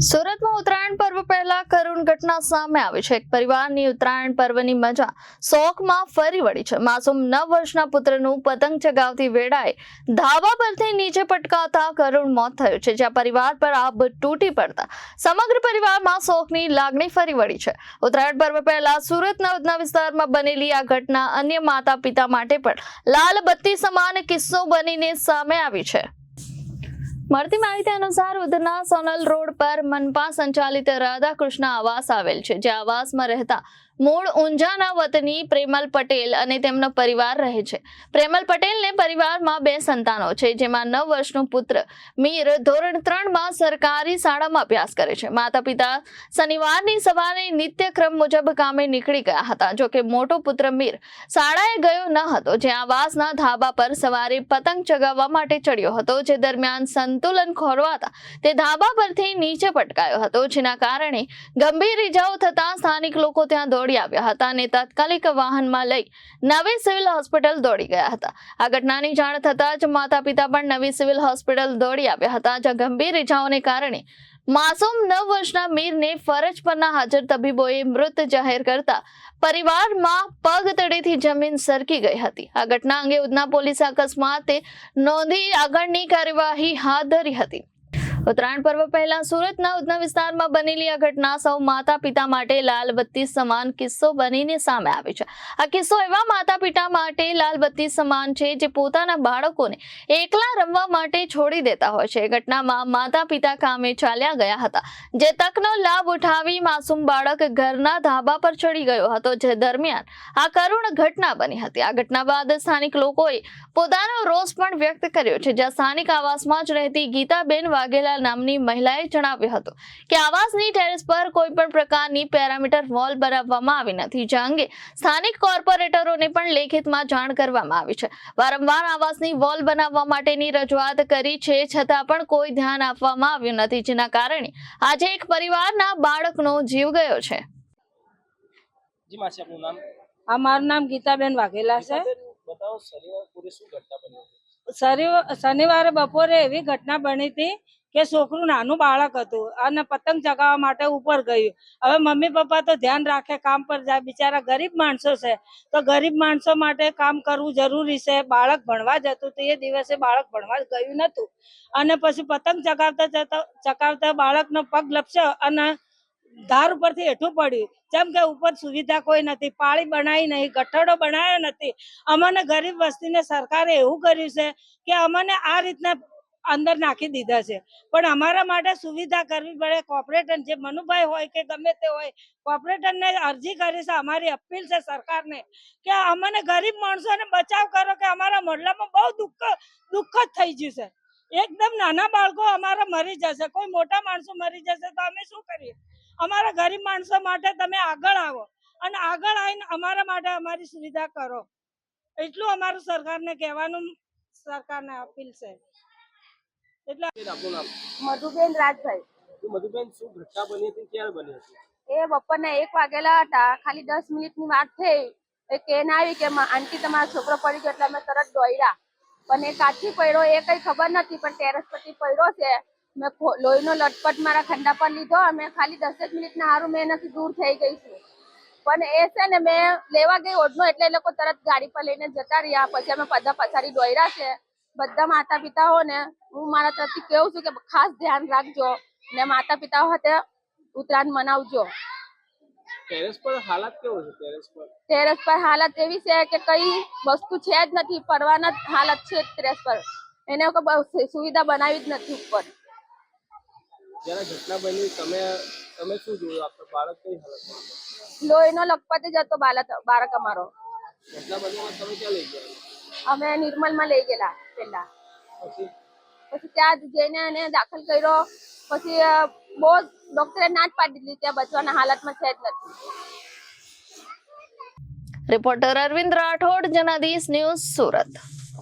સુરતમાં ઉત્તરાયણ પર્વ પહેલા કરુણ ઘટના સામે આવી છે। એક પરિવારની ઉત્તરાયણ પર્વની મજા શોખમાં ફરી વળી છે। માસૂમ 9 વર્ષના પુત્રનું પતંગ ચગાવતી વેળાએ ધાબા પરથી નીચે પટકાતા કરુણ મોત થયું છે, જ્યાં પરિવાર પર આભ તૂટી પડતા સમગ્ર પરિવારમાં શોકની લાગણી ફરી વળી છે। ઉત્તરાયણ પર્વ પહેલા સુરતના ઉધના વિસ્તારમાં બનેલી આ ઘટના અન્ય માતા પિતા માટે પણ લાલ બત્તી સમાન કિસ્સો બનીને સામે આવી છે। મળતી માહિતી અનુસાર ઉધના સોનલ રોડ પર મનપા સંચાલિત રાધાકૃષ્ણ આવાસ આવેલ છે, જે આવાસમાં રહેતા મૂળ ઊંઝાના વતની પ્રેમલ પટેલ અને તેમનો પરિવાર રહે છે। પ્રેમલ પટેલને પરિવારમાં 2 સંતાનો છે, જેમાં 9 વર્ષનો પુત્ર મીર ધોરણ 3માં સરકારી શાળામાં અભ્યાસ કરે છે। માતા પિતા શનિવારની સવારે નિત્યક્રમ મુજબ કામે નીકળી ગયા હતા। જો કે મોટો પુત્ર મીર શાળાએ ગયો ન હતો, જે આવાસના ધાબા પર સવારે પતંગ ચગાવવા માટે ચડ્યો હતો, જે દરમિયાન સંતુલન ખોરવાતા તે ધાબા પરથી નીચે પટકાયો હતો, જેના કારણે ગંભીર ઇજાઓ થતા સ્થાનિક લોકો ત્યાં દોડી આવ્યા હતા અને તાત્કાલિક વાહનમાં લઈ નવી સિવિલ હોસ્પિટલ દોડી ગયા હતા। આ ઘટનાની જાણ થતાં જ માતા પિતા પણ નવી સિવિલ હોસ્પિટલ દોડી આવ્યા હતા, જ્યાં ગંભીર ઇજાઓને કારણે માસૂમ 9 વર્ષના મીરને ફરજ પરના હાજર તબીબોએ મૃત જાહેર કરતા પરિવારમાં પગ તળેથી જમીન સરકી ગઈ હતી। આ ઘટના અંગે ઉધના પોલીસે અકસ્માત નોંધી આગળની કાર્યવાહી હાથ ધરી હતી। ઉત્તરાયણ પર્વ પહેલા સુરતના ઉધના વિસ્તારમાં બનેલી આ ઘટના સૌ માતા પિતા માટે લાલ બત્તી સમાન કિસ્સો બનીને સામે આવી છે। આ કિસ્સો એવા માતા પિતા માટે લાલ બત્તી સમાન છે, જે પોતાના બાળકોને એકલા રમવા માટે છોડી દેતા હોય છે। ઘટનામાં માતા પિતા કામે ચાલ્યા ગયા હતા, જે તકનો લાભ ઉઠાવી માસૂમ બાળક ઘરના ધાબા પર ચડી ગયો હતો, જે દરમિયાન આ કરુણ ઘટના બની હતી। આ ઘટના બાદ સ્થાનિક લોકોએ પોતાનો રોષ પણ વ્યક્ત કર્યો છે, જ્યાં સ્થાનિક આવાસમાં જ રહેતી ગીતાબેન વાઘેલા નામની મહિલાએ જણાવ્યું હતું કે આવાસની ટેરેસ પર કોઈ પણ પ્રકારની પેરામીટર વોલ બનાવવામાં આવી નથી, જે અંગે સ્થાનિક કોર્પોરેટરોને પણ લેખિતમાં જાણ કરવામાં આવી છે। વારંવાર આવાસની વોલ બનાવવા માટેની રજૂઆત કરી છે, છતાં પણ કોઈ ધ્યાન આપવામાં આવ્યું નથી, જેના કારણે આજે એક પરિવારના બાળકનો જીવ ગયો છે। જી માસી, આપનું નામ? અમારું નામ ગીતાબેન વાઘેલા છે। બતાવો, શનિવારે બપોરે એવી ઘટના બની હતી કે છોકરું નાનું બાળક હતું અને પતંગ ચગાવવા માટે ઉપર ગયું। હવે મમ્મી પપ્પા તો ધ્યાન રાખે, કામ પર જાય, બિચારા ગરીબ માણસો છે, તો ગરીબ માણસો માટે કામ કરવું જરૂરી છે। બાળક ભણવા જતું તો એ દિવસે બાળક ભણવા ગયું નતું અને પછી પતંગ ચગાવતા બાળકનો પગ લપસ્યો અને ધાર ઉપરથી હેઠું પડ્યું। જેમ કે ઉપર સુવિધા કોઈ નથી, પાળી બનાવી નહીં, ગઠ્ઠડો બનાવ્યો નથી। અમને ગરીબ વસ્તીને સરકારે એવું કર્યું છે કે અમને આ રીતના અંદર નાખી દીધા છે, પણ અમારા માટે સુવિધા કરવી પડે। કોર્પોરેટર જે મનુભાઈ હોય કે ગમે તે હોય, કોર્પોરેટરને અરજી કરી છે, અમારી અપીલ છે સરકારને કે અમને ગરીબ માણસોને બચાવ કરો, કે અમારા મોહલ્લામાં બહુ દુઃખ જ થઈ ગયું છે। એકદમ નાના બાળકો અમારા મરી જશે, કોઈ મોટા માણસો મરી જશે તો અમે શું કરીએ? અમારા ગરીબ માણસો માટે તમે આગળ આવો અને આગળ આવીને અમારા માટે અમારી સુવિધા કરો, એટલું અમારું સરકારને કહેવાનું, સરકારને અપીલ છે। એટલે આપનું નામ? મધુબેન રાજભાઈ। મધુબેન, શું ઘટના બની હતી, ક્યારે બની હતી? એ બપોરના 1 વાગેલા હતા, ખાલી 10 મિનિટની વાત થઈ। એ કેન આવી કે આંટી તમારો છોકરો પડી ગયો, એટલે અમે તરત દોડ્યા, પણ એ કાચી પડ્યો એ કઈ ખબર નથી, પણ ટેરેસ પરથી પડ્યો છે। મેં લોહીનો લટપટ મારા ખંડા પર લીધો, અમે ખાલી 10 મિનિટના હારું મેં એનાથી દૂર થઈ ગઈ છું, પણ એ છે ને મેં લેવા ગઈ ઓઢનો, એટલે એ લોકો તરત ગાડી પર લઈને જતા રહ્યા। પછી અમે બધા પછાડી દોડ્યા છે। બધા માતા પિતાઓને હું મારા તરફથી કહું છું કે ખાસ ધ્યાન રાખજો ને માતા પિતાઓ સાથે ઉત્તરાયણ મનાવજો। ટેરેસ પર હાલત કેવો છે? ટેરેસ પર હાલત એવી છે કે કઈ વસ્તુ છે જ નથી, પડવાના હાલત છે ટેરેસ પર, એને કોઈ સુવિધા બનાવી જ નથી ઉપર। જ્યારે ઘટના બની તમે શું જોયું? આપનું બાળક કઈ હાલતમાં? લોહીનો લખપતિ જ હતો બાળક અમારો। ઘટના બનીમાં તમે ક્યાં લઈ ગયા? અમે નિર્મલમાં લઈ ગયેલા પેલા, પછી ત્યાં જઈને એને દાખલ કર્યો, પછી બહુ ડોક્ટરે ના જ પાડી દીધી, ત્યાં બચવાના હાલતમાં છે જ નથી। Reporter Arvind Rathod, Janadesh news, Surat.